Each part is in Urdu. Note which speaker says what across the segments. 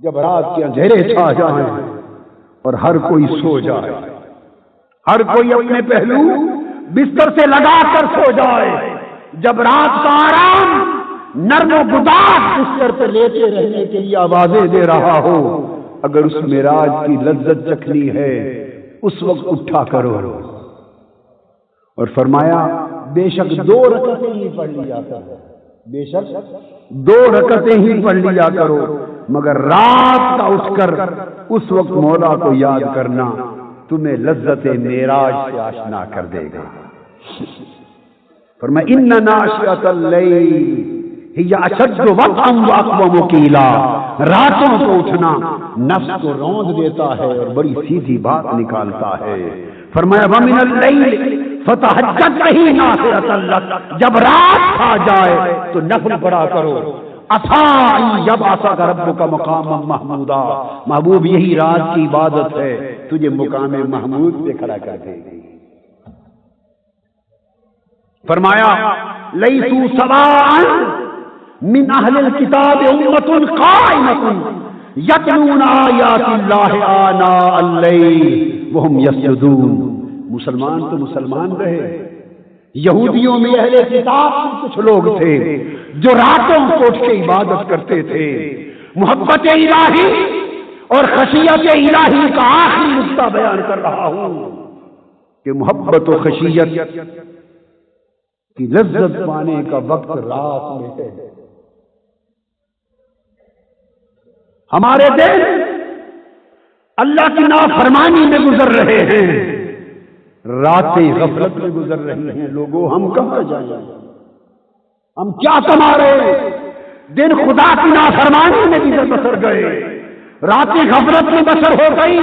Speaker 1: جب رات کے اندھیرے چھا جائیں اور ہر کوئی سو جائے، ہر کوئی اپنے پہلو بستر سے لگا کر سو جائے، جب رات کا آرام نرم و گداز بستر پہ لیتے رہنے کے لیے آوازیں دے رہا ہو، اگر اس معراج کی لذت چکھنی ہے اس وقت اٹھا کرو۔ اور فرمایا بے شک 2 رکعتیں ہی پڑھ لیا کرو، بے شک 2 رکعتیں ہی پڑھ لیا کرو، مگر رات کا اٹھ کر اس وقت مولا کو یاد کرنا تمہیں لذت معراج سے آشنا کر دے گا۔ فرمایا ان ناشئۃ اللیل ہی اشد وطئا واقوم قیلا، راتوں کو اٹھنا نفس کو روند دیتا ہے اور بڑی سیدھی بات نکالتا ہے۔ فرمایا ومن اللیل فتہجد بہ نافلۃ لک، جب رات کھا جائے تو نفل پڑھا کرو، عسیٰ ان یبعثک ربک مقاما محمودا، محبوب یہی رات کی عبادت ہے، تجھے مقام محمود پہ کھڑا کر دے گی۔ فرمایا لیسوا سواء من اہل الکتاب امۃ قائمۃ یتلون آیات اللہ آناء اللیل وہم یسجدون، مسلمان تو مسلمان رہے، یہودیوں میں اہل کتاب کے کچھ لوگ تھے جو راتوں کو اٹھ کے عبادت کرتے تھے۔ محبت الہی اور خشیت الہی کا آخری نقطہ بیان کر رہا ہوں کہ محبت و خشیت کی لذت پانے کا وقت رات میں ہے۔ ہمارے دل اللہ کی نافرمانی میں گزر رہے ہیں، راتیں غفلت میں گزر رہی ہیں۔ لوگوں ہم کہاں جائیں، ہم کیا کما رہے، دن خدا کی نافرمانی میں گزر بسر گئے، راتیں غفلت میں بسر ہو گئی،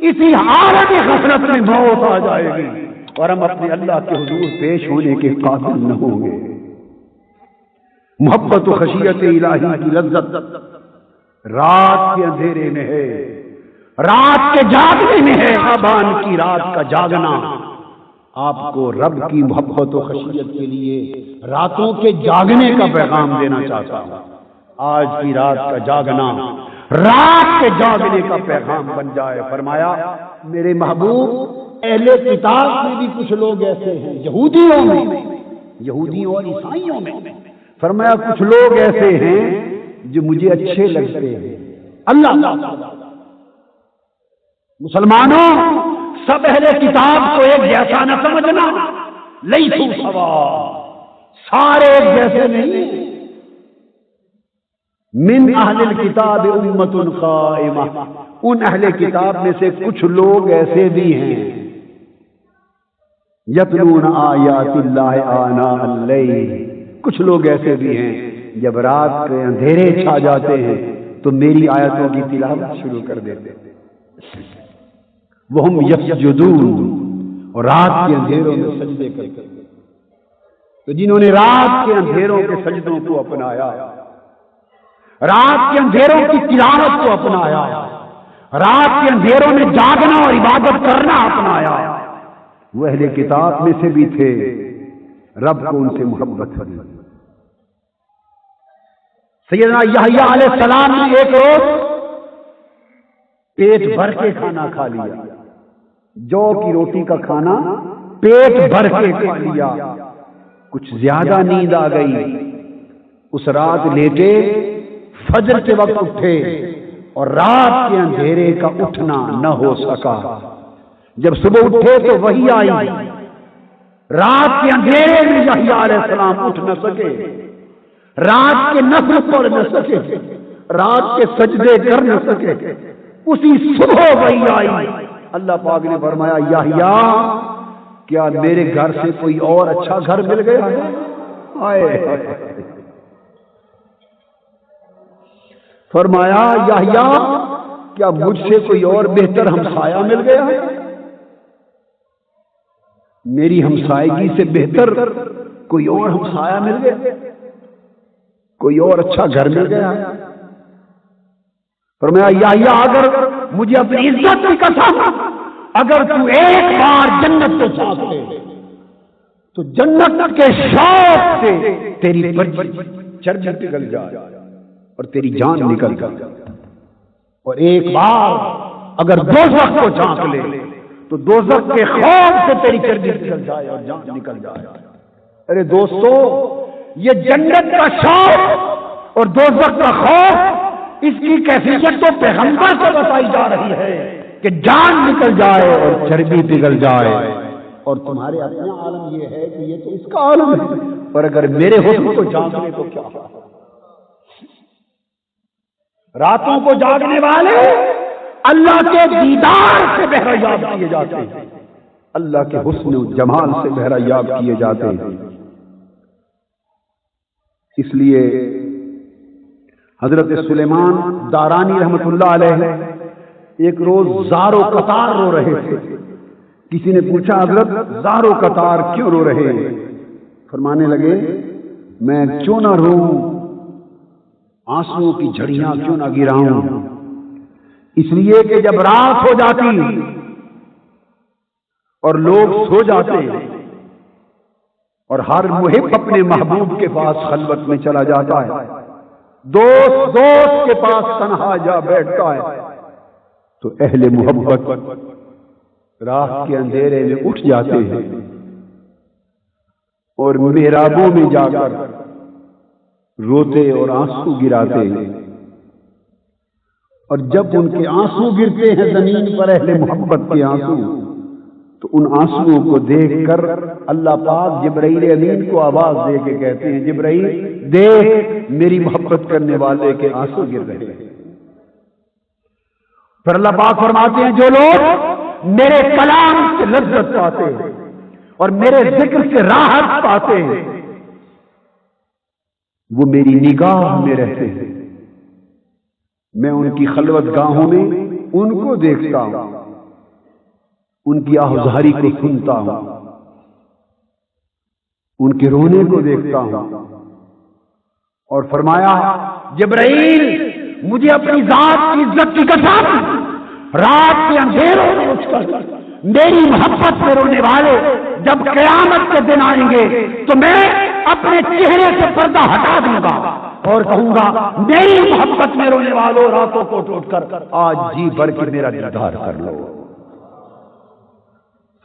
Speaker 1: اسی حالت غفلت میں موت آ جائے گی اور ہم اپنے اللہ کے حضور پیش ہونے کے قابل نہ ہوں گے۔ محبت و خشیت الہی کی لذت رات کے اندھیرے میں ہے، رات کے جاگنے میں ہے۔ شعبان کی رات کا جاگنا آپ کو رب کی محبت و خشیت کے لیے راتوں کے جاگنے کا پیغام دینا چاہتا ہوں۔ آج کی رات کا جاگنا رات کے جاگنے کا پیغام بن جائے۔ فرمایا میرے محبوب اہل کتاب میں بھی کچھ لوگ ایسے ہیں، یہودیوں میں، یہودیوں اور عیسائیوں میں، فرمایا کچھ لوگ ایسے ہیں جو مجھے اچھے لگتے ہیں۔ اللہ مسلمانوں سب اہل کتاب کو ایک جیسا نہ سمجھنا، لیسوا سواء، سارے ایک جیسے نہیں۔ من اہل الکتاب امۃ قائمہ، ان اہل کتاب میں سے کچھ لوگ ایسے بھی ہیں یتلون آیات اللہ آناء اللیل، کچھ لوگ ایسے بھی ہیں جب رات کے اندھیرے چھا جاتے ہیں تو میری آیتوں کی تلاوت شروع کر دیتے ہیں۔ وہم یسجدون، اور رات کے اندھیروں میں سجدے کرتے ہیں۔ تو جنہوں نے رات کے اندھیروں کے سجدوں کو اپنایا، رات کے اندھیروں کی تلاوت کو اپنایا، رات کے اندھیروں میں جاگنا اور عبادت کرنا اپنایا، وہ اہل کتاب میں سے بھی تھے، رب کو ان سے محبت ہوئی۔ سیدنا یحییٰ علیہ السلام نے ایک روز پیٹ بھر کے کھانا کھا لیا، جو کی روٹی کا کھانا پیٹ بھر کے کھا لیا، کچھ زیادہ نیند آ گئی، اس رات لیٹے، فجر کے وقت اٹھے اور رات کے اندھیرے کا اٹھنا نہ ہو سکا۔ جب صبح اٹھے تو وحی آئی، رات کے اندھیرے میں یحییٰ علیہ السلام اٹھ نہ سکے، رات کے نفل پڑھ نہ سکے، رات کے سجدے کر نہ سکے، اسی صبح وحی آئی۔ اللہ پاک نے فرمایا یحییٰ کیا میرے گھر سے کوئی اور اچھا گھر مل گیا ہے؟ آئے فرمایا یحییٰ کیا مجھ سے کوئی اور بہتر ہمسایہ مل گیا ہے؟ میری ہمسائیگی سے بہتر کوئی اور ہمسایہ مل گیا، کوئی اور اچھا گھر مل گیا ہے؟ فرمایا یحییٰ اگر مجھے اپنی عزت کی قسم، اگر تو ایک بار جنت کو چاہتے تو جنت کے شوق سے تیری چربی پگھل جائے اور تیری جان نکل جائے۔ اور ایک بار اگر دوزخ کو جھانک لے تو دوزخ کے خوف سے تیری چربی نکل جائے اور جان نکل جائے۔ ارے دوستو، یہ جنت کا شوق اور دوزخ کا خوف، اس کی کیفیت تو پیغمبر سے بتائی جا رہی ہے کہ جان نکل جائے اور چربی پگھل جائے، اور تمہارے اپنا عالم یہ ہے کہ یہ تو اس کا عالم ہے، اور اگر میرے حکم کو جھانک لے تو کیا ہے؟ راتوں کو جاگنے والے اللہ کے دیدار سے بہرایاب کیے جاتے ہیں، اللہ کے حسن و جمال سے بہرایاب کیے جاتے ہیں۔ اس لیے حضرت سلیمان دارانی رحمت اللہ علیہ ایک روز زار و قطار رو رہے تھے۔ کسی نے پوچھا حضرت زار و قطار کیوں رو رہے ہیں؟ فرمانے لگے میں کیوں نہ روں، آنسوؤں کی جھڑیاں کیوں نہ گراؤں، اس لیے کہ جب رات ہو جاتی اور لوگ سو جاتے اور ہر محب اپنے محبوب کے پاس خلوت میں چلا جاتا ہے، دوست کے پاس تنہا جا بیٹھتا ہے، تو اہل محبت رات کے اندھیرے میں اٹھ جاتے ہیں اور محرابوں میں جا کر روتے اور آنسو گراتے ہیں، اور جب ان کے آنسو گرتے ہیں زمین پر، اہل محبت کے آنسو، تو ان آنسوؤں کو دیکھ کر اللہ پاک جبرائیل امین کو آواز دے کے کہتے ہیں جبرائیل دیکھ میری محبت کرنے والے کے آنسو گر رہے ہیں۔ پھر اللہ پاک فرماتے ہیں جو لوگ میرے کلام سے لذت پاتے ہیں اور میرے ذکر سے راحت پاتے ہیں وہ میری نگاہ میں رہتے ہیں، میں ان کی خلوت گاہوں میں ان کو دیکھتا ہوں، ان کی آہذاری کو سنتا ہوں، ان کے رونے کو دیکھتا ہوں۔ اور فرمایا جبرائیل مجھے اپنی ذات کی عزت کی قسم، رات کے اندھیروں میں اٹھ کر میری محبت سے رونے والے جب قیامت کے دن آئیں گے تو میں اپنے چہرے سے پردہ ہٹا دوں گا اور کہوں گا میری محبت میں رونے والوں راتوں کو اٹھ کر آج جی بھر کے میرا دیدار کر لو۔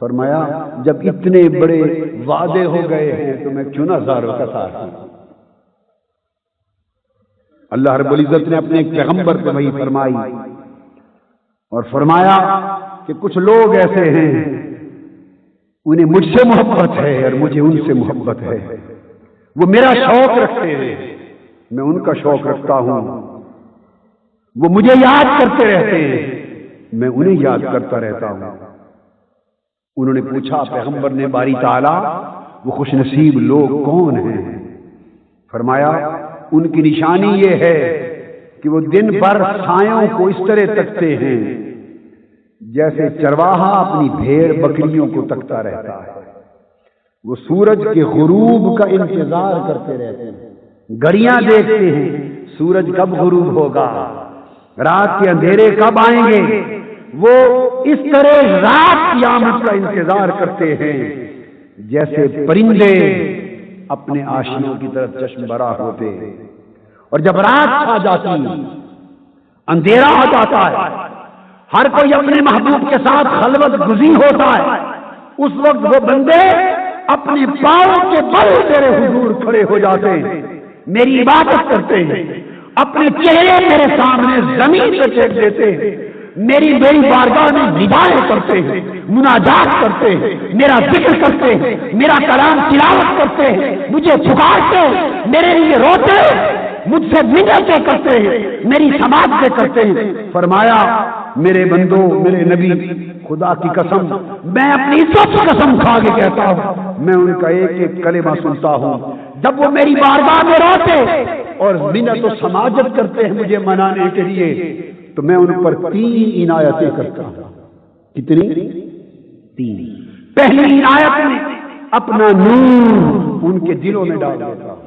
Speaker 1: فرمایا جب اتنے بڑے وعدے ہو گئے ہیں تو میں کیوں نہ زار و قطار ہوں۔ اللہ رب العزت نے اپنے ایک پیغمبر کو وحی فرمائی اور فرمایا کہ کچھ لوگ ایسے ہیں انہیں مجھ سے محبت ہے اور مجھے ان سے محبت ہے، وہ میرا شوق رکھتے ہیں، میں ان کا شوق رکھتا ہوں، وہ مجھے یاد کرتے رہتے ہیں، میں انہیں یاد کرتا رہتا ہوں۔ انہوں نے پوچھا پیغمبر نے باری تعالیٰ وہ خوش نصیب لوگ کون ہیں؟ فرمایا ان کی نشانی یہ ہے کہ وہ دن بھر سایوں کو اس طرح تکتے ہیں جیسے چرواہا اپنی بھیڑ بکریوں کو تکتا رہتا ہے، وہ سورج کے غروب کا انتظار کرتے رہتے ہیں، گھڑیاں دیکھتے ہیں سورج کب غروب ہوگا، رات کے اندھیرے کب آئیں گے، وہ اس طرح رات کی آمد کا انتظار کرتے ہیں جیسے پرندے اپنے آشیوں کی طرف چشم برا ہوتے ہیں۔ اور جب رات چھا جاتی اندھیرا ہو جاتا ہے، ہر کوئی اپنے محبوب کے ساتھ خلوت گزین ہوتا ہے، اس وقت وہ بندے اپنے پاؤں کے بل میرے حضور کھڑے ہو جاتے ہیں، میری عبادت کرتے ہیں، اپنے چہرے میرے سامنے زمین پہ ٹیک دیتے ہیں، میری بارگاہ میں ندائیں کرتے ہیں، مناجات کرتے ہیں، میرا ذکر کرتے ہیں، میرا کلام تلاوت کرتے ہیں، مجھے پکارتے ہیں، میرے لیے روتے ہیں، مجھ سے منتیں کرتے ہیں، میری سماعتیں کرتے ہیں۔ فرمایا میرے بندو میرے نبی خدا کی قسم میں اپنی عزت کی قسم کھا کے کہتا ہوں میں ان کا ایک ایک کلمہ سنتا ہوں جب وہ میری بارگاہ میں روتے اور منت و سماجت کرتے ہیں مجھے منانے کے لیے تو میں ان پر 3 عنایتیں کرتا ہوں۔ کتنی؟ 3۔ پہلی عنایت میں اپنا نور ان کے دلوں میں ڈال دیتا ہوں۔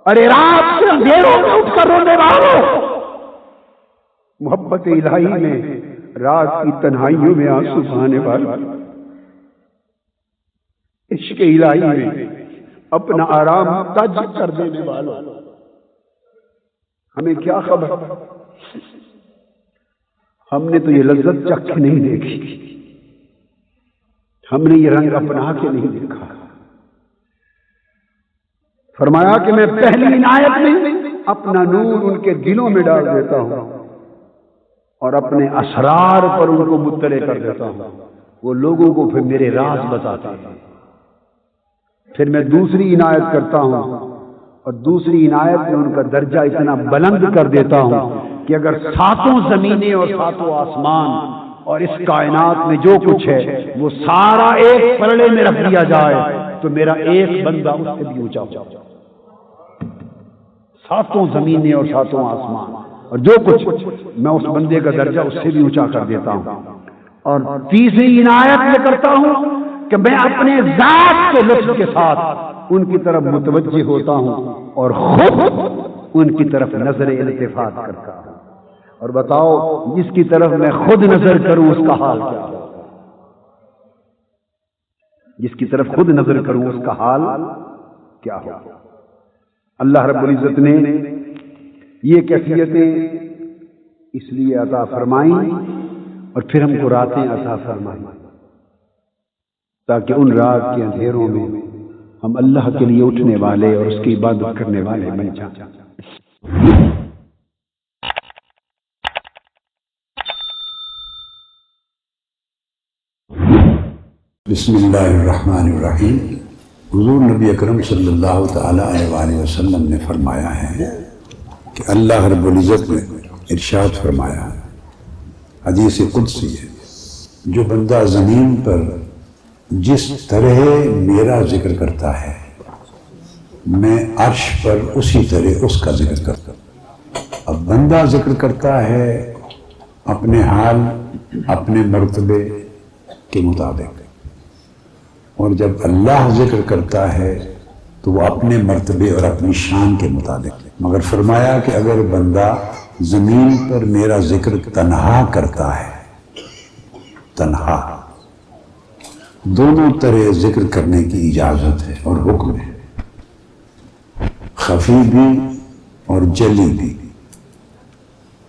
Speaker 1: ارے رات کے اندھیروں میں اٹھ کر رونے والوں، محبت الہی میں رات کی تنہائیوں میں آنسو بہانے والوں، عشق الہی میں اپنا آرام تج کر دینے والوں، ہمیں کیا خبر ہم نے تو یہ لذت چکھ کے نہیں دیکھی، ہم نے یہ رنگ اپنا کے نہیں دیکھا۔ فرمایا کہ میں پہلی عنایت میں اپنا نور ان کے دلوں میں ڈال دیتا ہوں اور اپنے اسرار پر ان کو مطلع کر دیتا ہوں، وہ لوگوں کو پھر میرے راز بتاتے ہیں۔ پھر میں دوسری عنایت کرتا ہوں اور دوسری عنایت میں ان کا درجہ اتنا بلند کر دیتا ہوں کہ اگر ساتوں زمینیں اور ساتوں آسمان اور اس کائنات میں جو کچھ ہے وہ سارا ایک پلڑے میں رکھ دیا جائے تو میرا ایک بندہ اس سے بھی اونچا ہو۔ ساتوں زمینیں اور ساتوں آسمان اور جو کچھ، میں اس بندے کا درجہ اس سے بھی اونچا کر دیتا ہوں۔ اور تیسری عنایت میں کرتا ہوں کہ میں اپنے ذات کے لطف کے ساتھ ان کی طرف متوجہ ہوتا ہوں اور خود ان کی طرف نظر التفات کرتا ہوں۔ اور بتاؤ جس کی طرف میں خود نظر کروں اس کا حال کیا ہو؟ جس کی طرف خود نظر کروں اس کا حال کیا ہو؟ اللہ رب العزت نے یہ کیفیتیں اس لیے عطا فرمائیں اور پھر ہم کو راتیں عطا فرمائیں تاکہ ان رات کے اندھیروں میں ہم اللہ کے لیے اٹھنے والے اور اس کی عبادت کرنے والے بن جائیں۔
Speaker 2: بسم اللہ الرحمن الرحیم۔ حضور نبی اکرم صلی اللہ تعالی علیہ وآلہ وسلم نے فرمایا ہے کہ اللہ رب العزت نے ارشاد فرمایا، حدیث قدسی ہے، جو بندہ زمین پر جس طرح میرا ذکر کرتا ہے میں عرش پر اسی طرح اس کا ذکر کرتا ہوں۔ اب بندہ ذکر کرتا ہے اپنے حال، اپنے مرتبے کے مطابق، اور جب اللہ ذکر کرتا ہے تو وہ اپنے مرتبے اور اپنی شان کے مطابق۔ مگر فرمایا کہ اگر بندہ زمین پر میرا ذکر تنہا کرتا ہے، تنہا، دونوں طرح ذکر کرنے کی اجازت ہے اور حکم ہے، خفی بھی اور جلی بھی،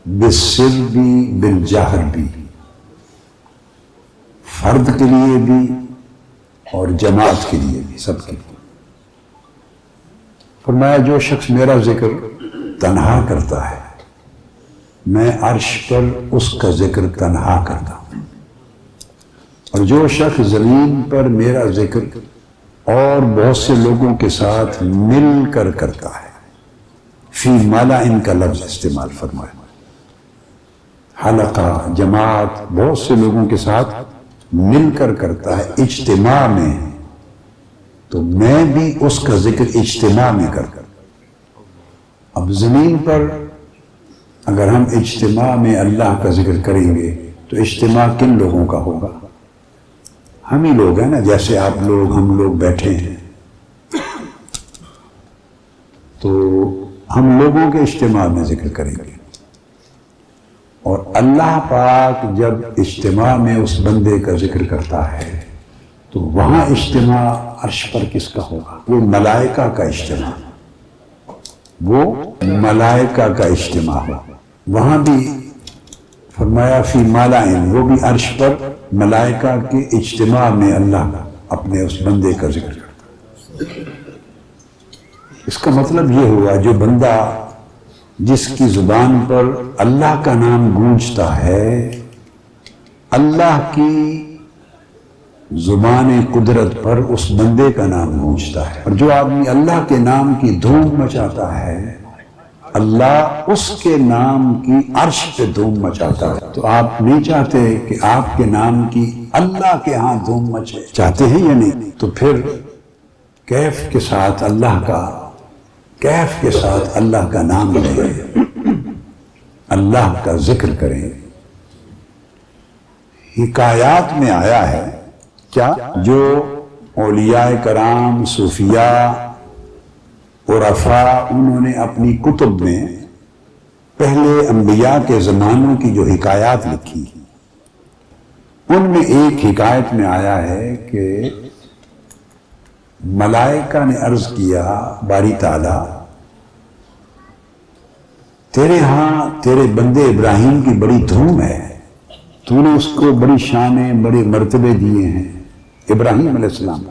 Speaker 2: بالسر بھی بالجہر بھی، فرد کے لیے بھی اور جماعت کے لیے بھی، سب کے لیے۔ فرمایا جو شخص میرا ذکر تنہا کرتا ہے میں عرش پر اس کا ذکر تنہا کرتا ہوں، اور جو شخص زمین پر میرا ذکر اور بہت سے لوگوں کے ساتھ مل کر کرتا ہے، فی مالا ان کا لفظ استعمال فرمایا، حلقہ، جماعت، بہت سے لوگوں کے ساتھ مل کر کرتا ہے اجتماع میں، تو میں بھی اس کا ذکر اجتماع میں کرتا ہوں۔ اب زمین پر اگر ہم اجتماع میں اللہ کا ذکر کریں گے تو اجتماع کن لوگوں کا ہوگا؟ ہم ہی لوگ ہیں نا، جیسے آپ لوگ، ہم لوگ بیٹھے ہیں، تو ہم لوگوں کے اجتماع میں ذکر کریں گے، اور اللہ پاک جب اجتماع میں اس بندے کا ذکر کرتا ہے تو وہاں اجتماع عرش پر کس کا ہوگا؟ وہ ملائکہ کا اجتماع، وہ ملائکہ کا اجتماع ہو۔ وہاں بھی فرمایا فی مالائن، وہ بھی عرش پر ملائکہ کے اجتماع میں اللہ اپنے اس بندے کا ذکر کرتا ہے۔ اس کا مطلب یہ ہوا جو بندہ جس کی زبان پر اللہ کا نام گونجتا ہے، اللہ کی زبان قدرت پر اس بندے کا نام گونجتا ہے، اور جو آدمی اللہ کے نام کی دھوم مچاتا ہے اللہ اس کے نام کی عرش پہ دھوم مچاتا ہے۔ تو آپ نہیں چاہتے کہ آپ کے نام کی اللہ کے ہاں دھوم مچے؟ چاہتے ہیں یا نہیں؟ تو پھر کیف کے ساتھ اللہ کا، کیف کے ساتھ اللہ کا نام لیں، اللہ کا ذکر کریں۔ حکایات میں آیا ہے کیا، جو اولیاء کرام، صوفیاء، عرفاء، انہوں نے اپنی کتب میں پہلے انبیاء کے زمانوں کی جو حکایات لکھی، ان میں ایک حکایت میں آیا ہے کہ ملائکہ نے عرض کیا باری تعالیٰ تیرے ہاں تیرے بندے ابراہیم کی بڑی دھوم ہے، تو نے اس کو بڑی شانیں بڑے مرتبے دیے ہیں۔ ابراہیم علیہ السلام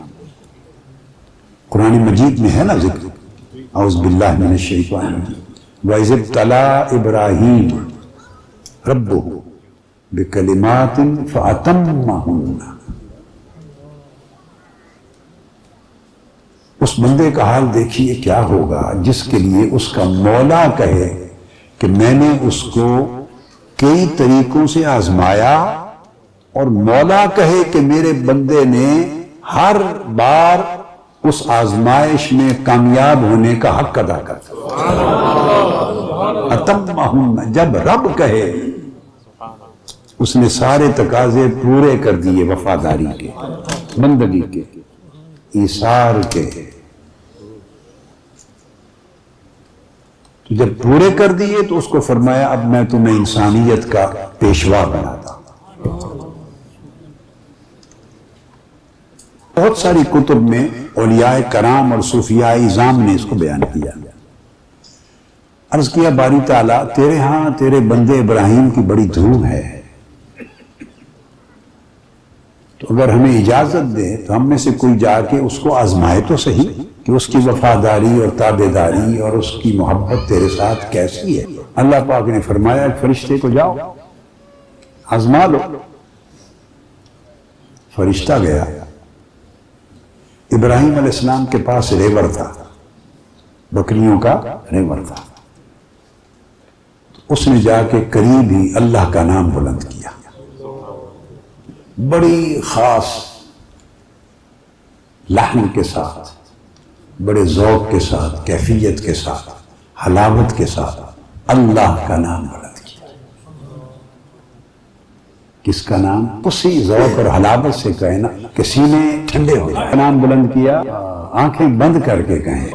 Speaker 2: قرآن مجید میں ہے نا ذکر، اعوذ باللہ من الشیطان الرجیم، وَإِذِ ابْتَلَىٰ إِبْرَاهِيمَ رَبُّهُ بِكَلِمَاتٍ فَأَتَمَّهُنَّ۔ اس بندے کا حال دیکھیے کیا ہوگا جس کے لیے اس کا مولا کہے کہ میں نے اس کو کئی طریقوں سے آزمایا، اور مولا کہے کہ میرے بندے نے ہر بار اس آزمائش میں کامیاب ہونے کا حق ادا کرتا۔ اتمہن، جب رب کہے اس نے سارے تقاضے پورے کر دیے، وفاداری کے، بندگی کے، ایثار کے۔ تو جب پورے کر دیے تو اس کو فرمایا اب میں تمہیں انسانیت کا پیشوا بناتا ہوں۔ بہت ساری کتب میں اولیاء کرام اور صوفیاء اعظام نے اس کو بیان کیا۔ عرض کیا باری تعالیٰ تیرے ہاں تیرے بندے ابراہیم کی بڑی دھوم ہے، تو اگر ہمیں اجازت دے تو ہم میں سے کوئی جا کے اس کو آزمائے تو صحیح کہ اس کی وفاداری اور تابعداری اور اس کی محبت تیرے ساتھ کیسی ہے۔ اللہ پاک نے فرمایا فرشتے کو جاؤ آزما لو۔ فرشتہ گیا، ابراہیم علیہ السلام کے پاس ریوڑ تھا، بکریوں کا ریوڑ تھا۔ اس نے جا کے قریب ہی اللہ کا نام بلند کیا، بڑی خاص لحن کے ساتھ، بڑے ذوق کے ساتھ، کیفیت کے ساتھ، حلاوت کے ساتھ اللہ کا نام بلند کیا۔ کس کا نام؟ اسی ذوق اور حلاوت سے کہے نا کہ سینے ٹھنڈے ہو جائے۔ نام بلند کیا، آنکھیں بند کر کے کہیں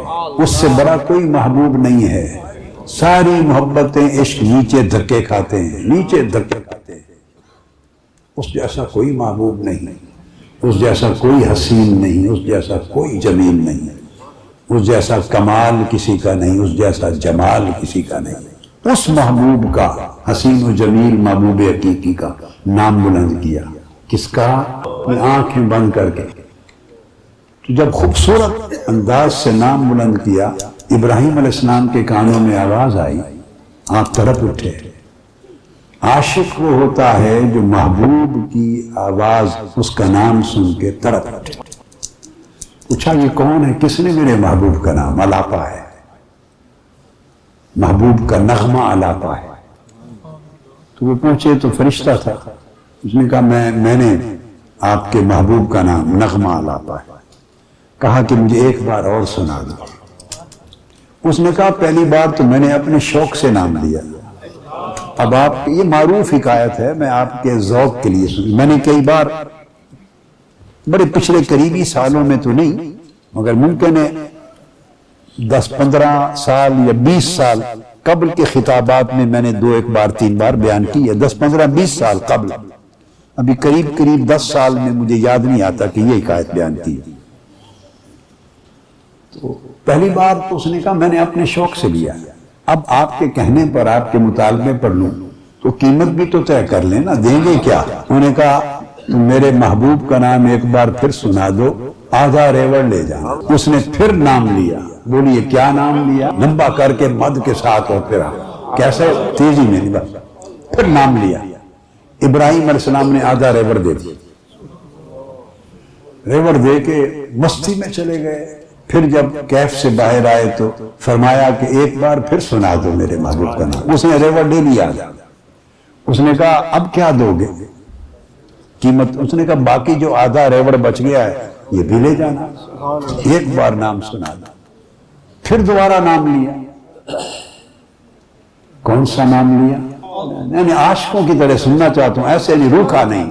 Speaker 2: اس سے بڑا کوئی محبوب نہیں ہے۔ ساری محبتیں عشق نیچے دھکے کھاتے ہیں، نیچے دھکے کھاتے ہیں۔ اس جیسا کوئی محبوب نہیں، اس جیسا کوئی حسین نہیں، اس جیسا کوئی جمیل نہیں، اس جیسا کمال کسی کا نہیں، اس جیسا جمال کسی کا نہیں۔ اس محبوب کا، حسین و جمیل محبوب حقیقی کا نام بلند کیا۔ کس کا؟ آنکھیں بند کر کے۔ تو جب خوبصورت انداز سے نام بلند کیا، ابراہیم علیہ السلام کے کانوں میں آواز آئی، آپ طرف اٹھے۔ عاشق وہ ہوتا ہے جو محبوب کی آواز، اس کا نام سن کے طرف اٹھے۔ پوچھا یہ کون ہے؟ کس نے میرے محبوب کا نام؟ الاپا ہے، محبوب کا نغمہ الاپا ہے۔ تو وہ پوچھے تو فرشتہ تھا، اس نے کہا میں نے آپ کے محبوب کا نام نغمہ الاپا ہے۔ کہا کہ مجھے ایک بار اور سنا دو۔ اس نے کہا پہلی بار تو میں نے اپنے شوق سے نام لیا، اب آپ، یہ معروف حکایت ہے، میں آپ کے ذوق کے لیے سنی، میں نے کئی بار بڑے پچھلے قریبی سالوں میں تو نہیں، مگر ممکن ہے 10-15 سال یا 20 سال قبل کے خطابات میں نے 2-1-3 بار بیان کی ہے، 10-15-20 سال قبل۔ ابھی قریب 10 سال میں مجھے یاد نہیں آتا کہ یہ حکایت بیان کی۔ تو پہلی بار تو اس نے کہا میں نے اپنے شوق سے لیا، اب آپ کے کہنے پر، آپ کے مطالبے پر لوں تو قیمت بھی تو طے کر لیں نا، دیں گے کیا؟ انہوں نے کہا تم میرے محبوب کا نام ایک بار پھر سنا دو، آدھا ریوڑ لے جانا۔ اس نے پھر نام لیا، بولیے کیا نام لیا؟ لمبا کر کے مد کے ساتھ، اور پھر کیسے تیزی میں نہیں، بس پھر نام لیا۔ ابراہیم علیہ السلام نے آدھا ریوڑ دے دیا، ریوڑ دے کے مستی میں چلے گئے۔ پھر جب کیف سے باہر آئے تو فرمایا کہ ایک بار پھر سنا دو میرے محبوب کا نام۔ اس نے ریوڑ لے لیا، اس نے کہا اب کیا دو گے قیمت؟ اس نے کہا باقی جو آدھا ریوڑ بچ گیا ہے یہ بھی لے جانا، ایک بار نام سنا دو۔ پھر دوبارہ نام لیا۔ کون سا نام لیا؟ میں عاشقوں کی طرح سننا چاہتا ہوں، ایسے نہیں، روکھا نہیں،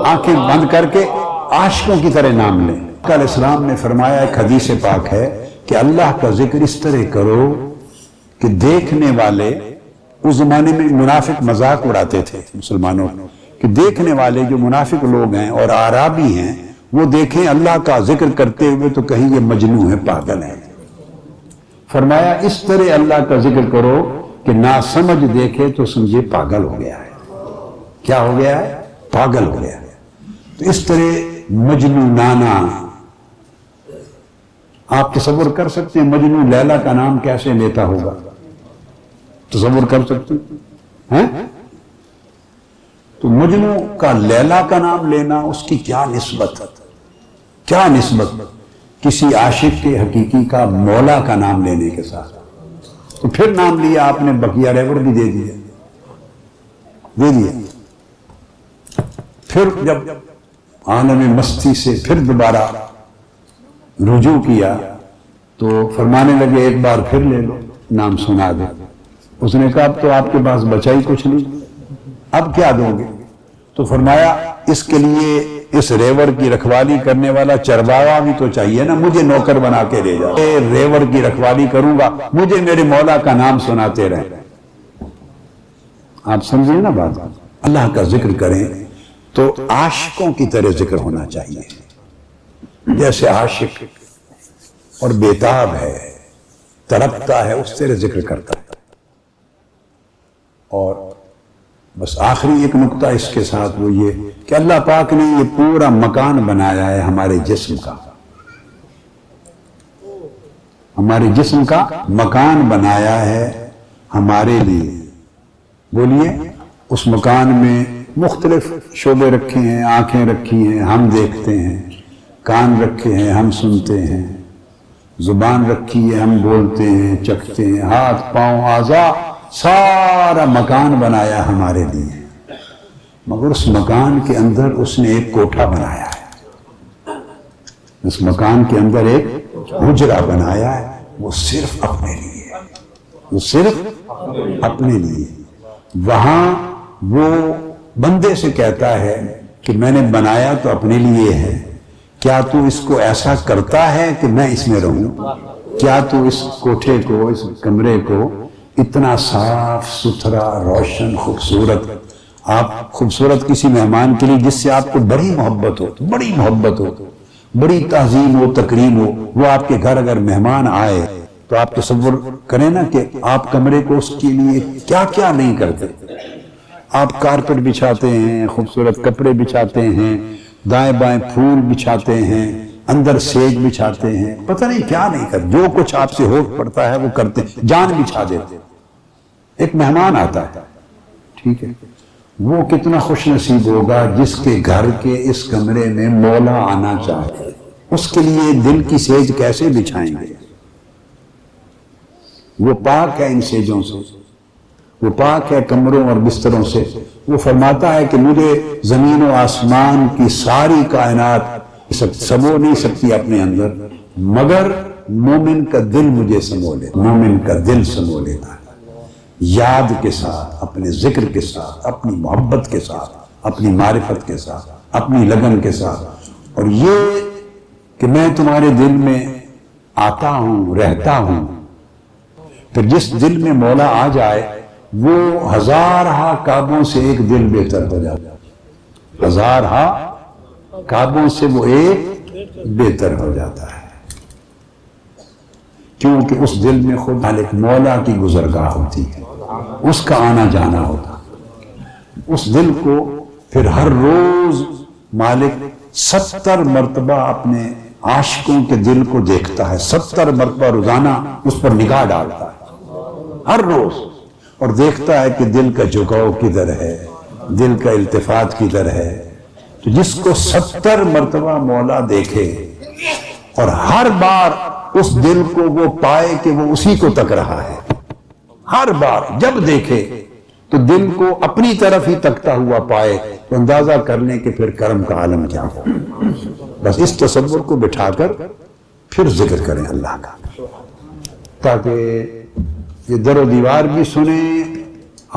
Speaker 2: آنکھیں بند کر کے عاشقوں کی طرح نام لیں۔ علیہ السلام نے فرمایا، ایک حدیث پاک ہے کہ اللہ کا ذکر اس طرح کرو کہ دیکھنے والے، اس زمانے میں منافق مذاق اڑاتے تھے مسلمانوں کہ دیکھنے والے جو منافق لوگ ہیں اور اعرابی ہیں وہ دیکھیں اللہ کا ذکر کرتے ہوئے تو کہیں یہ مجنون ہے، پاگل ہے۔ فرمایا اس طرح اللہ کا ذکر کرو کہ ناسمجھ دیکھے تو سمجھے پاگل ہو گیا ہے. کیا ہو گیا ہے؟ پاگل ہو گیا ہے. تو اس طرح مجنونانہ آپ تصور کر سکتے ہیں مجنو لیلا کا نام کیسے لیتا ہوگا؟ تصور کر سکتے ہیں؟ تو مجنو کا لیلا کا نام لینا اس کی کیا نسبت، کیا نسبت کسی عاشق کے حقیقی کا مولا کا نام لینے کے ساتھ. تو پھر نام لیا آپ نے بقیہ ریور بھی دے دیا. پھر جب عالم مستی سے پھر دوبارہ رجوع کیا تو فرمانے لگے ایک بار پھر لے لو، نام سنا دے. اس نے کہا اب تو آپ کے پاس بچا ہی کچھ نہیں، اب کیا دو گے؟ تو فرمایا اس کے لیے اس ریور کی رکھوالی کرنے والا چرواہا بھی تو چاہیے نا، مجھے نوکر بنا کے لے جاؤ. ریور کی رکھوالی کروں گا، مجھے میرے مولا کا نام سناتے رہیں. آپ سمجھیں نا بات. اللہ کا ذکر کریں تو عاشقوں کی طرح ذکر ہونا چاہیے. جیسے عاشق اور بیتاب ہے، تڑپتا ہے، اس طرح ذکر کرتا ہے. اور بس آخری ایک نقطہ اس کے ساتھ وہ یہ کہ اللہ پاک نے یہ پورا مکان بنایا ہے ہمارے جسم کا، ہمارے جسم کا مکان بنایا ہے ہمارے لیے. بولیے، اس مکان میں مختلف شعبے رکھے ہیں، آنکھیں رکھی ہیں ہم دیکھتے ہیں، کان رکھے ہیں ہم سنتے ہیں، زبان رکھی ہے ہم بولتے ہیں چکھتے ہیں، ہاتھ پاؤں اعضاء، سارا مکان بنایا ہمارے لیے. مگر اس مکان کے اندر اس نے ایک کوٹھا بنایا ہے، اس مکان کے اندر ایک حجرہ بنایا ہے، وہ صرف اپنے لیے، وہ صرف اپنے لیے. وہاں وہ بندے سے کہتا ہے کہ میں نے بنایا تو اپنے لیے ہے، کیا تو اس کو ایسا کرتا ہے کہ میں اس میں رہوں؟ کیا تو اس کوٹھے کو، اس کمرے کو اتنا صاف ستھرا روشن خوبصورت، آپ خوبصورت کسی مہمان کے لیے جس سے آپ کو بڑی محبت ہو، بڑی محبت ہو، بڑی تعظیم ہو، تکریم ہو، وہ آپ کے گھر اگر مہمان آئے تو آپ تصور کریں نا کہ آپ کمرے کو اس کے لیے کیا کیا نہیں کرتے. آپ کارپٹ بچھاتے ہیں، خوبصورت کپڑے بچھاتے ہیں، دائیں بائیں پھول بچھاتے ہیں، اندر سیج بچھاتے ہیں، پتہ نہیں کیا نہیں کرتے، جو کچھ آپ سے ہو پڑتا ہے وہ کرتے ہیں، جان بچھا دیتے. ایک مہمان آتا ہے، ٹھیک ہے، وہ کتنا خوش نصیب ہوگا جس کے گھر کے اس کمرے میں مولا آنا چاہے. اس کے لیے دل کی سیج کیسے بچھائیں گے؟ وہ پاک ہے ان سیجوں سے، وہ پاک ہے کمروں اور بستروں سے. وہ فرماتا ہے کہ مجھے زمین و آسمان کی ساری کائنات سمو نہیں سکتی اپنے اندر، مگر مومن کا دل مجھے سمو لیتا، مومن کا دل سمو لیتا ہے، یاد کے ساتھ، اپنے ذکر کے ساتھ، اپنی محبت کے ساتھ، اپنی معرفت کے ساتھ، اپنی لگن کے ساتھ. اور یہ کہ میں تمہارے دل میں آتا ہوں، رہتا ہوں. پھر جس دل میں مولا آ جائے وہ ہزارہا کعبوں سے ایک دل بہتر ہو جاتا ہے، ہزارہا کعبوں سے وہ ایک بہتر ہو جاتا ہے، کیونکہ اس دل میں خود مالک مولا کی گزرگاہ ہوتی ہے، اس کا آنا جانا ہوتا. اس دل کو پھر ہر روز مالک 70 مرتبہ اپنے عاشقوں کے دل کو دیکھتا ہے، 70 مرتبہ روزانہ اس پر نگاہ ڈالتا ہے ہر روز، اور دیکھتا ہے کہ دل کا جھکاؤ کدھر ہے، دل کا التفات کدھر ہے. تو جس کو 70 مرتبہ مولا دیکھے اور ہر بار اس دل کو وہ پائے کہ وہ اسی کو تک رہا ہے، ہر بار جب دیکھے تو دل کو اپنی طرف ہی تکتا ہوا پائے تو اندازہ کر لیں کہ پھر کرم کا عالم کیا ہو. بس اس تصور کو بٹھا کر پھر ذکر کریں اللہ کا، تاکہ یہ در و دیوار بھی سنیں،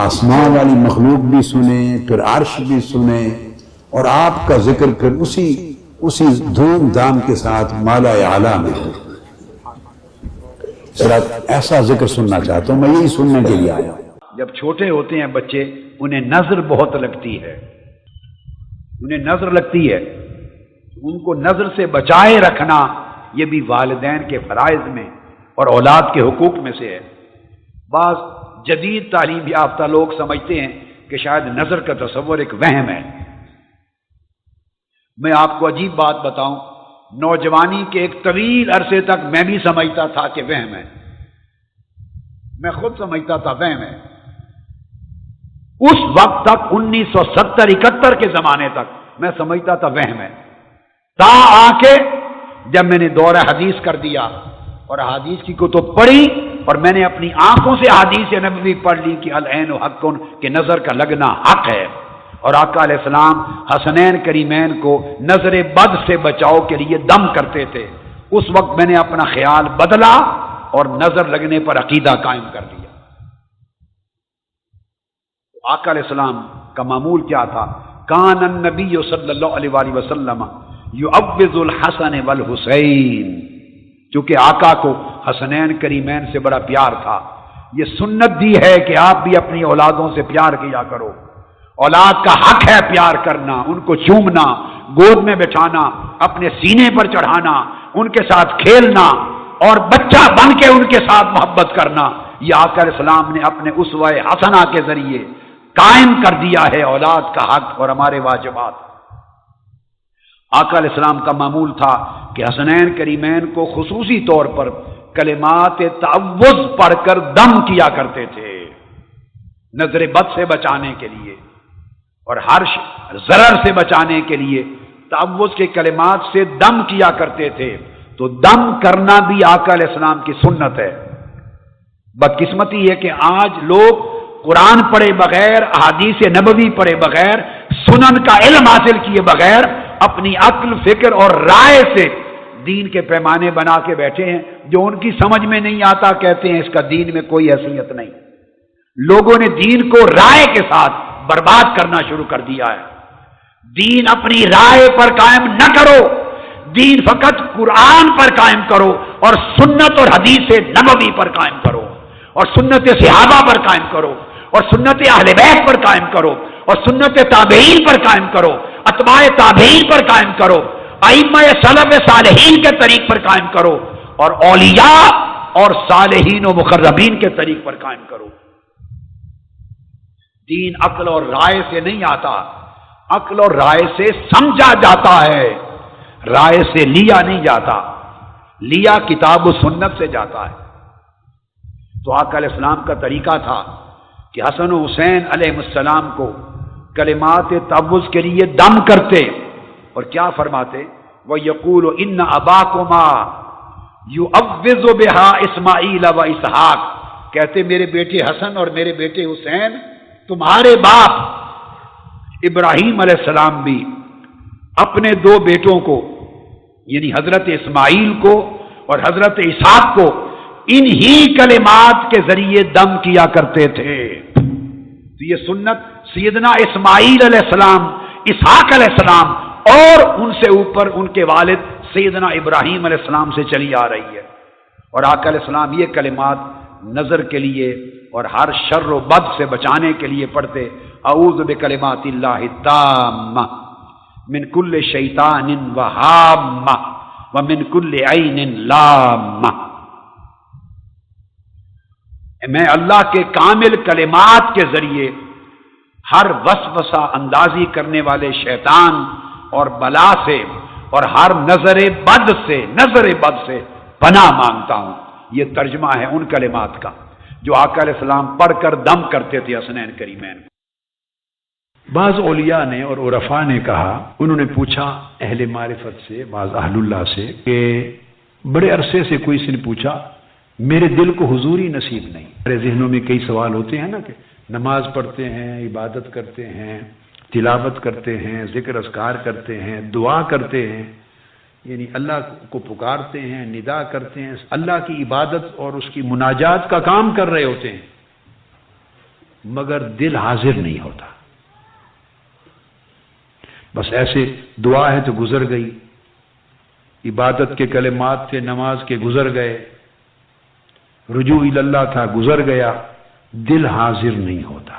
Speaker 2: آسمان والی مخلوق بھی سنیں، پھر عرش بھی سنیں، اور آپ کا ذکر پھر اسی دھوم دھام کے ساتھ مالا اعلیٰ میں ہو. ایسا ذکر سننا چاہتا ہوں، میں یہی سننے کے لیے آیا.
Speaker 1: جب چھوٹے ہوتے ہیں بچے انہیں نظر بہت لگتی ہے، انہیں نظر لگتی ہے، ان کو نظر سے بچائے رکھنا یہ بھی والدین کے فرائض میں اور اولاد کے حقوق میں سے ہے. بعض جدید تعلیم یافتہ لوگ سمجھتے ہیں کہ شاید نظر کا تصور ایک وہم ہے۔ میں آپ کو عجیب بات بتاؤں، نوجوانی کے ایک طویل عرصے تک میں بھی سمجھتا تھا کہ وہم ہے، میں خود سمجھتا تھا وہم ہے۔ اس وقت تک 1970-71 کے زمانے تک میں سمجھتا تھا وہم ہے، تا آ کے جب میں نے دورہ حدیث کر دیا اور حدیث کی کتب پڑھی اور میں نے اپنی آنکھوں سے حدیث نبوی پڑھ لی کہ العین حق کہ نظر کا لگنا حق ہے، اور آقا علیہ السلام حسنین کریمین کو نظر بد سے بچاؤ کے لیے دم کرتے تھے، اس وقت میں نے اپنا خیال بدلا اور نظر لگنے پر عقیدہ قائم کر لیا۔ آقا علیہ السلام کا معمول کیا تھا؟ کان النبی صلی اللہ علیہ وآلہ وسلم یعوذ الحسن والحسین، چونکہ آقا کو حسنین کریمین سے بڑا پیار تھا، یہ سنت دی ہے کہ آپ بھی اپنی اولادوں سے پیار کیا کرو، اولاد کا حق ہے پیار کرنا، ان کو چومنا، گود میں بٹھانا، اپنے سینے پر چڑھانا، ان کے ساتھ کھیلنا اور بچہ بن کے ان کے ساتھ محبت کرنا، یہ آقا علیہ السلام نے اپنے اسوہ حسنہ کے ذریعے قائم کر دیا ہے اولاد کا حق اور ہمارے واجبات۔ آقا علیہ السلام کا معمول تھا کہ حسنین کریمین کو خصوصی طور پر کلمات تعوذ پڑھ کر دم کیا کرتے تھے، نظر بد سے بچانے کے لیے اور ہر ضرر سے بچانے کے لیے تعوذ کے کلمات سے دم کیا کرتے تھے۔ تو دم کرنا بھی آقا علیہ السلام کی سنت ہے۔ بدقسمتی ہے کہ آج لوگ قرآن پڑھے بغیر، احادیث نبوی پڑھے بغیر، سنن کا علم حاصل کیے بغیر اپنی عقل، فکر اور رائے سے دین کے پیمانے بنا کے بیٹھے ہیں، جو ان کی سمجھ میں نہیں آتا، کہتے ہیں اس کا دین میں کوئی حیثیت نہیں۔ لوگوں نے دین کو رائے کے ساتھ برباد کرنا شروع کر دیا ہے۔ دین اپنی رائے پر قائم نہ کرو، دین فقط قرآن پر قائم کرو اور سنت اور حدیث نبوی پر قائم کرو اور سنت صحابہ پر قائم کرو اور سنت اہل بیت پر قائم کرو اور سنت تابعین پر قائم کرو، اتباع تابعین پر قائم کرو، ائمہ سلف صالحین کے طریق پر قائم کرو اور اولیاء اور صالحین و مقربین کے طریق پر قائم کرو۔ دین عقل اور رائے سے نہیں آتا، عقل اور رائے سے سمجھا جاتا ہے، رائے سے لیا نہیں جاتا، لیا کتاب و سنت سے جاتا ہے۔ تو آقا علیہ السلام کا طریقہ تھا کہ حسن و حسین علیہ السلام کو کلمات تعوذ کے لیے دم کرتے اور کیا فرماتے؟ وَيَقُولُ إِنَّ أَبَاكُمَا يُعَوِّذُ بِهَا إِسْمَاعِيلَ وَإِسْحَاقَ، کہتے میرے بیٹے حسن اور میرے بیٹے حسین، تمہارے باپ ابراہیم علیہ السلام بھی اپنے دو بیٹوں کو یعنی حضرت اسماعیل کو اور حضرت اسحاق کو انہی کلمات کے ذریعے دم کیا کرتے تھے۔ تو یہ سنت سیدنا اسماعیل علیہ السلام، اسحاق علیہ السلام اور ان سے اوپر ان کے والد سیدنا ابراہیم علیہ السلام سے چلی آ رہی ہے، اور آقا علیہ السلام یہ کلمات نظر کے لیے اور ہر شر و بد سے بچانے کے لیے پڑھتے، اعوذ بکلمات اللہ التامہ من کل شیطان وہامہ ومن کل عین لامہ، میں اللہ کے کامل کلمات کے ذریعے ہر وسوسہ اندازی کرنے والے شیطان اور بلا سے اور ہر نظر بد سے پناہ مانگتا ہوں۔ یہ ترجمہ ہے ان کلمات کا جو آقا علیہ السلام پڑھ کر دم کرتے تھے حسنین کریمین۔ بعض اولیاء نے اور عرفاء نے کہا، انہوں نے پوچھا اہل معرفت سے، بعض اہل اللہ سے، کہ بڑے عرصے سے کوئی سے نے پوچھا میرے دل کو حضوری نصیب نہیں۔ میرے ذہنوں میں کئی سوال ہوتے ہیں نا کہ نماز پڑھتے ہیں، عبادت کرتے ہیں، تلاوت کرتے ہیں، ذکر اذکار کرتے ہیں، دعا کرتے ہیں، یعنی اللہ کو پکارتے ہیں، ندا کرتے ہیں، اللہ کی عبادت اور اس کی مناجات کا کام کر رہے ہوتے ہیں، مگر دل حاضر نہیں ہوتا، بس ایسے دعا ہے تو گزر گئی، عبادت کے کلمات تھے نماز کے گزر گئے، رجوع اللہ تھا گزر گیا، دل حاضر نہیں ہوتا۔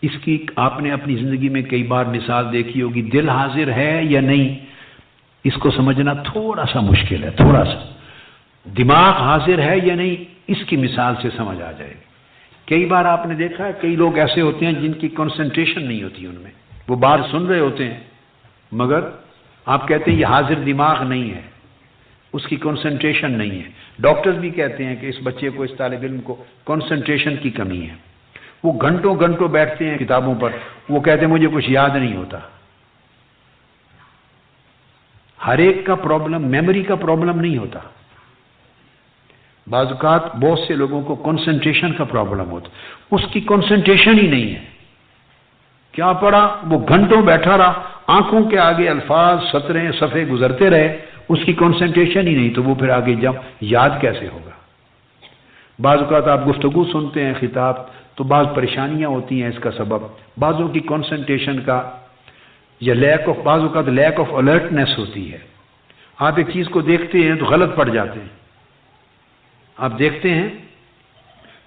Speaker 1: اس کی آپ نے اپنی زندگی میں کئی بار مثال دیکھی ہوگی، دل حاضر ہے یا نہیں اس کو سمجھنا تھوڑا سا مشکل ہے، تھوڑا سا۔ دماغ حاضر ہے یا نہیں اس کی مثال سے سمجھ آ جائے گی۔ کئی بار آپ نے دیکھا ہے کئی لوگ ایسے ہوتے ہیں جن کی کنسنٹریشن نہیں ہوتی ان میں، وہ بات سن رہے ہوتے ہیں مگر آپ کہتے ہیں یہ حاضر دماغ نہیں ہے، اس کی کنسنٹریشن نہیں ہے۔ ڈاکٹرز بھی کہتے ہیں کہ اس بچے کو، اس طالب علم کو کنسنٹریشن کی کمی ہے، وہ گھنٹوں گھنٹوں بیٹھتے ہیں کتابوں پر، وہ کہتے ہیں مجھے کچھ یاد نہیں ہوتا۔ ہر ایک کا پرابلم میموری کا پرابلم نہیں ہوتا، بعض اوقات بہت سے لوگوں کو کنسنٹریشن کا پرابلم ہوتا، اس کی کنسنٹریشن ہی نہیں ہے۔ کیا پڑھا؟ وہ گھنٹوں بیٹھا رہا، آنکھوں کے آگے الفاظ سطریں صفحے گزرتے رہے، اس کی کنسنٹریشن ہی نہیں، تو وہ پھر آگے جب یاد کیسے ہوگا؟ بعض اوقات آپ گفتگو سنتے ہیں خطاب تو بعض پریشانیاں ہوتی ہیں اس کا سبب، بعضوں کی کنسنٹریشن کا یا بعض اوقات لیک آف الرٹنس ہوتی ہے۔ آپ ایک چیز کو دیکھتے ہیں تو غلط پڑ جاتے ہیں، آپ دیکھتے ہیں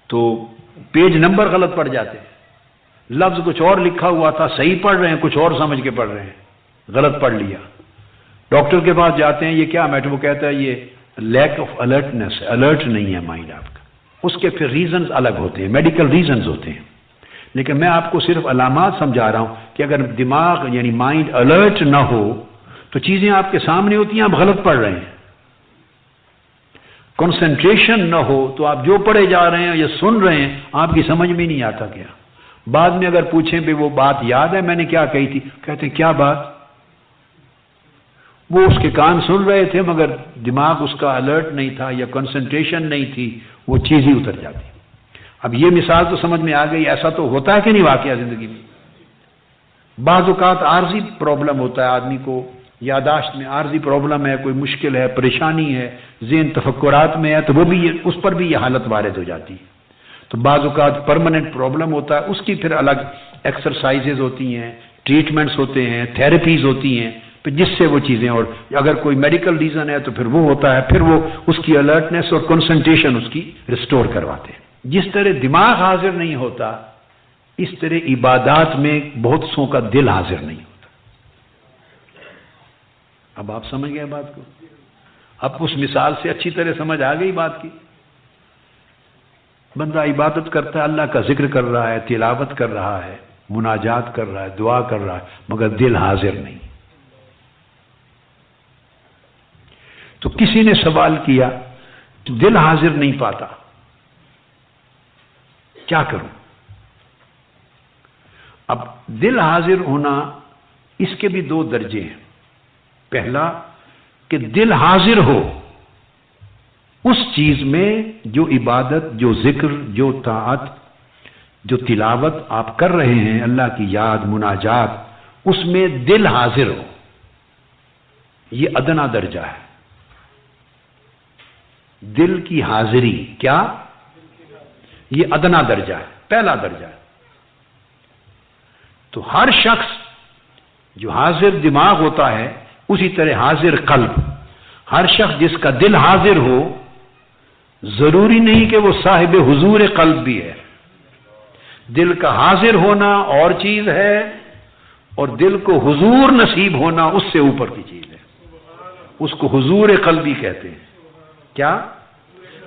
Speaker 1: تو پیج نمبر غلط پڑ جاتے ہیں، لفظ کچھ اور لکھا ہوا تھا صحیح پڑھ رہے ہیں، کچھ اور سمجھ کے پڑھ رہے ہیں، غلط پڑھ لیا۔ ڈاکٹر کے پاس جاتے ہیں، یہ کیا میٹر؟ وہ کہتا ہے یہ لیک آف الرٹنس ہے، الرٹ نہیں ہے مائنڈ آپ کا۔ اس کے پھر ریزنز الگ ہوتے ہیں، میڈیکل ریزنز ہوتے ہیں، لیکن میں آپ کو صرف علامات سمجھا رہا ہوں کہ اگر دماغ یعنی مائنڈ الرٹ نہ ہو تو چیزیں آپ کے سامنے ہوتی ہیں، آپ غلط پڑھ رہے ہیں۔ کنسنٹریشن نہ ہو تو آپ جو پڑھے جا رہے ہیں یا سن رہے ہیں آپ کی سمجھ میں نہیں آتا کیا۔ بعد میں اگر پوچھیں بھی وہ بات یاد ہے میں نے کیا کہی تھی، کہتے ہیں کیا بات؟ وہ اس کے کان سن رہے تھے مگر دماغ اس کا الرٹ نہیں تھا یا کنسنٹریشن نہیں تھی، وہ چیز ہی اتر جاتی۔ اب یہ مثال تو سمجھ میں آ گئی، ایسا تو ہوتا ہے کہ نہیں واقعہ زندگی میں؟ بعض اوقات عارضی پرابلم ہوتا ہے آدمی کو، یاداشت میں عارضی پرابلم ہے، کوئی مشکل ہے، پریشانی ہے، ذہن تفکرات میں ہے، تو وہ بھی اس پر بھی یہ حالت وارد ہو جاتی ہے۔ تو بعض اوقات پرماننٹ پرابلم ہوتا ہے، اس کی پھر الگ ایکسرسائزز ہوتی ہیں، ٹریٹمنٹس ہوتے ہیں، تھیراپیز ہوتی ہیں، پھر جس سے وہ چیزیں، اور اگر کوئی میڈیکل ریزن ہے تو پھر وہ ہوتا ہے، پھر وہ اس کی الرٹنس اور کنسنٹریشن اس کی ریسٹور کرواتے ہیں۔ جس طرح دماغ حاضر نہیں ہوتا اس طرح عبادات میں بہت سو کا دل حاضر نہیں ہوتا۔ اب آپ سمجھ گئے بات کو؟ اب اس مثال سے اچھی طرح سمجھ آ گئی بات کی۔ بندہ عبادت کرتا ہے، اللہ کا ذکر کر رہا ہے، تلاوت کر رہا ہے، مناجات کر رہا ہے، دعا کر رہا ہے، مگر دل حاضر نہیں۔ تو کسی نے سوال کیا تو دل حاضر نہیں پاتا، کیا کروں؟ اب دل حاضر ہونا اس کے بھی دو درجے ہیں۔ پہلا کہ دل حاضر ہو اس چیز میں جو عبادت، جو ذکر، جو طاعت، جو تلاوت آپ کر رہے ہیں، اللہ کی یاد، مناجات، اس میں دل حاضر ہو، یہ ادنا درجہ ہے۔ دل کی حاضری کیا؟ یہ ادنا درجہ ہے، پہلا درجہ ہے۔ تو ہر شخص جو حاضر دماغ ہوتا ہے اسی طرح حاضر قلب، ہر شخص جس کا دل حاضر ہو، ضروری نہیں کہ وہ صاحب حضور قلب بھی ہے۔ دل کا حاضر ہونا اور چیز ہے، اور دل کو حضور نصیب ہونا اس سے اوپر کی چیز ہے، اس کو حضور قلبی کہتے ہیں۔ کیا؟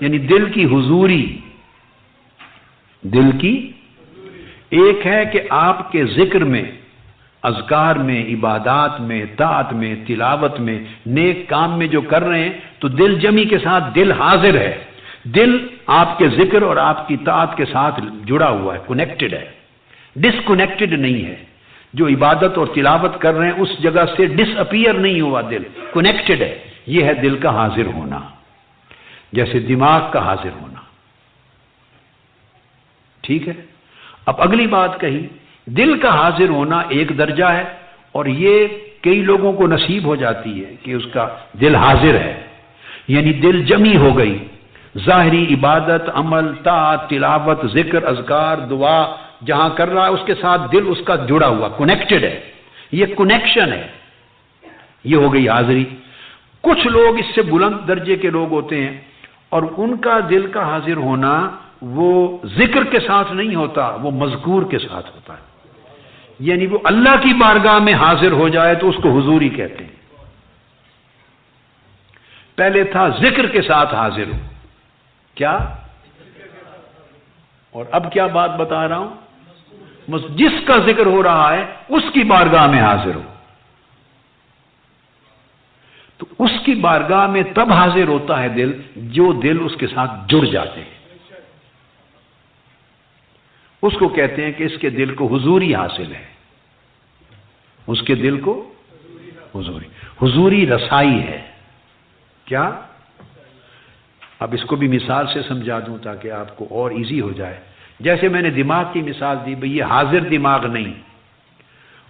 Speaker 1: یعنی دل کی حضوری، دل کی ایک ہے کہ آپ کے ذکر میں، اذکار میں، عبادات میں، طاعت میں، تلاوت میں، نیک کام میں جو کر رہے ہیں تو دل جمی کے ساتھ دل حاضر ہے، دل آپ کے ذکر اور آپ کی طاعت کے ساتھ جڑا ہوا ہے، کنیکٹڈ ہے، ڈسکنیکٹڈ نہیں ہے۔ جو عبادت اور تلاوت کر رہے ہیں اس جگہ سے ڈس اپیئر نہیں ہوا، دل کنیکٹڈ ہے۔ یہ ہے دل کا حاضر ہونا، جیسے دماغ کا حاضر ہونا۔ ٹھیک ہے؟ اب اگلی بات کہی، دل کا حاضر ہونا ایک درجہ ہے، اور یہ کئی لوگوں کو نصیب ہو جاتی ہے کہ اس کا دل حاضر ہے، یعنی دل جمی ہو گئی، ظاہری عبادت، عمل، طاعت، تلاوت، ذکر، اذکار، دعا جہاں کر رہا ہے اس کے ساتھ دل اس کا جڑا ہوا، کنیکٹڈ ہے، یہ کنیکشن ہے، یہ ہو گئی حاضری۔ کچھ لوگ اس سے بلند درجے کے لوگ ہوتے ہیں اور ان کا دل کا حاضر ہونا وہ ذکر کے ساتھ نہیں ہوتا، وہ مذکور کے ساتھ ہوتا ہے، یعنی وہ اللہ کی بارگاہ میں حاضر ہو جائے تو اس کو حضوری کہتے ہیں۔ پہلے تھا ذکر کے ساتھ حاضر ہو، کیا؟ اور اب کیا بات بتا رہا ہوں؟ جس کا ذکر ہو رہا ہے اس کی بارگاہ میں حاضر ہو. تو اس کی بارگاہ میں تب حاضر ہوتا ہے دل جو دل اس کے ساتھ جڑ جاتے ہیں. اس کو کہتے ہیں کہ اس کے دل کو حضوری حاصل ہے. اس کے دل کو حضوری رسائی ہے. کیا؟ اب اس کو بھی مثال سے سمجھا دوں تاکہ آپ کو اور ایزی ہو جائے. جیسے میں نے دماغ کی مثال دی، بھئی یہ حاضر دماغ نہیں،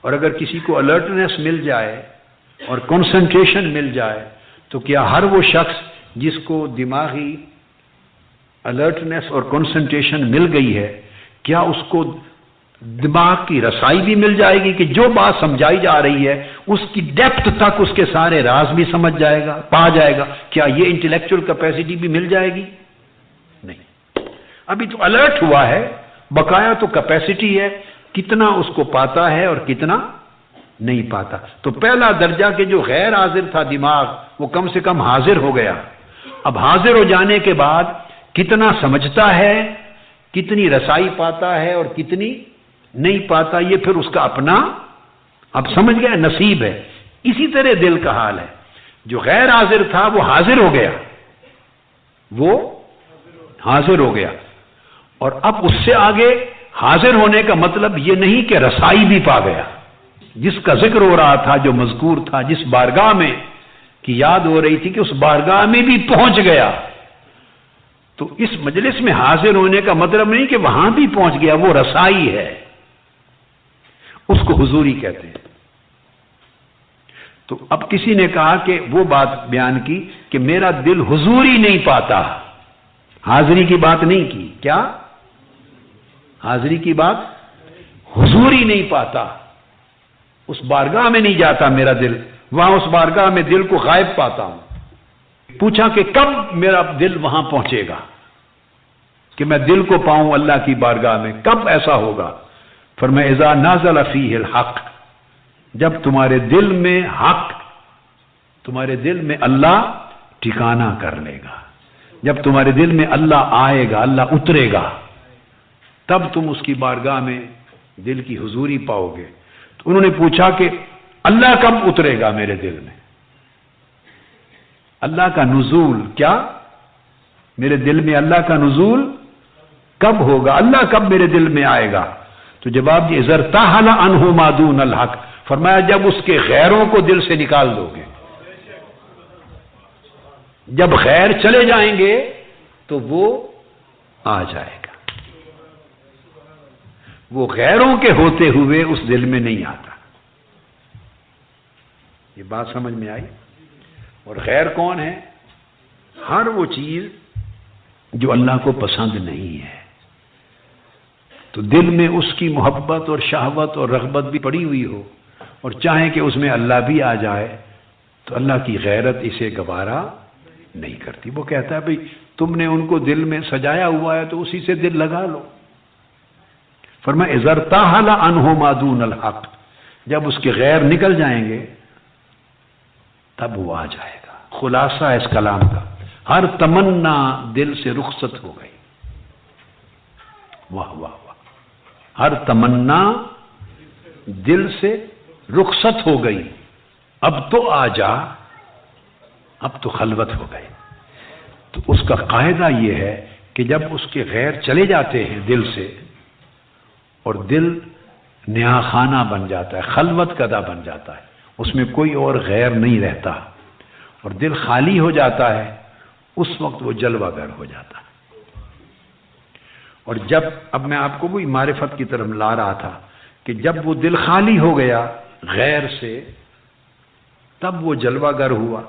Speaker 1: اور اگر کسی کو الرٹنس مل جائے اور کنسنٹریشن مل جائے تو کیا ہر وہ شخص جس کو دماغی الرٹنس اور کنسنٹریشن مل گئی ہے، کیا اس کو دماغ کی رسائی بھی مل جائے گی کہ جو بات سمجھائی جا رہی ہے اس کی ڈیپتھ تک اس کے سارے راز بھی سمجھ جائے گا، پا جائے گا؟ کیا یہ انٹلیکچوئل کیپیسٹی بھی مل جائے گی؟ نہیں. ابھی تو الرٹ ہوا ہے، بقایا تو کیپیسٹی ہے، کتنا اس کو پاتا ہے اور کتنا نہیں پاتا. تو پہلا درجہ کہ جو غیر حاضر تھا دماغ، وہ کم سے کم حاضر ہو گیا. اب حاضر ہو جانے کے بعد کتنا سمجھتا ہے، کتنی رسائی پاتا ہے اور کتنی نہیں پاتا، یہ پھر اس کا اپنا، اب سمجھ گیا، نصیب ہے. اسی طرح دل کا حال ہے. جو غیر حاضر تھا وہ حاضر ہو گیا، وہ حاضر ہو گیا. اور اب اس سے آگے حاضر ہونے کا مطلب یہ نہیں کہ رسائی بھی پا گیا. جس کا ذکر ہو رہا تھا، جو مذکور تھا، جس بارگاہ میں کی یاد ہو رہی تھی کہ اس بارگاہ میں بھی پہنچ گیا. تو اس مجلس میں حاضر ہونے کا مطلب نہیں کہ وہاں بھی پہنچ گیا، وہ رسائی ہے. اس کو حضوری کہتے ہیں. تو اب کسی نے کہا کہ وہ بات بیان کی کہ میرا دل حضوری نہیں پاتا. حاضری کی بات نہیں کی. کیا؟ حاضری کی بات، حضوری نہیں پاتا. اس بارگاہ میں نہیں جاتا میرا دل، وہاں اس بارگاہ میں دل کو غائب پاتا ہوں. پوچھا کہ کب میرا دل وہاں پہنچے گا کہ میں دل کو پاؤں اللہ کی بارگاہ میں؟ کب ایسا ہوگا؟ فرمایا اذا نازل فیہ الحق، جب تمہارے دل میں حق، تمہارے دل میں اللہ ٹھکانہ کر لے گا. جب تمہارے دل میں اللہ آئے گا، اللہ اترے گا، تب تم اس کی بارگاہ میں دل کی حضوری پاؤ گے. تو انہوں نے پوچھا کہ اللہ کب اترے گا میرے دل میں؟ اللہ کا نزول، کیا میرے دل میں اللہ کا نزول کب ہوگا؟ اللہ کب میرے دل میں آئے گا؟ تو جواب دی اذا ارتحل عنہ ما دون الحق، فرمایا جب اس کے غیروں کو دل سے نکال دو گے. جب غیر چلے جائیں گے تو وہ آ جائے گا. وہ غیروں کے ہوتے ہوئے اس دل میں نہیں آتا. یہ بات سمجھ میں آئی؟ اور غیر کون ہے؟ ہر وہ چیز جو اللہ کو پسند نہیں ہے. تو دل میں اس کی محبت اور شہوت اور رغبت بھی پڑی ہوئی ہو اور چاہے کہ اس میں اللہ بھی آ جائے تو اللہ کی غیرت اسے گوارا نہیں کرتی. وہ کہتا ہے بھئی تم نے ان کو دل میں سجایا ہوا ہے تو اسی سے دل لگا لو. فرمایا اذا ارتحل عنہ ما دون الحق، جب اس کے غیر نکل جائیں گے تب وہ آ جائے گا. خلاصہ اس کلام کا، ہر تمنا دل سے رخصت ہو گئی. واہ واہ واہ! ہر تمنا دل سے رخصت ہو گئی. اب تو آ جا، اب تو خلوت ہو گئی. تو اس کا قاعدہ یہ ہے کہ جب اس کے غیر چلے جاتے ہیں دل سے اور دل نیا خانہ بن جاتا ہے، خلوت کدہ بن جاتا ہے، اس میں کوئی اور غیر نہیں رہتا اور دل خالی ہو جاتا ہے، اس وقت وہ جلوہ گر ہو جاتا ہے. اور جب، اب میں آپ کو وہی معرفت کی طرف لا رہا تھا کہ جب وہ دل خالی ہو گیا غیر سے تب وہ جلوہ گر ہوا.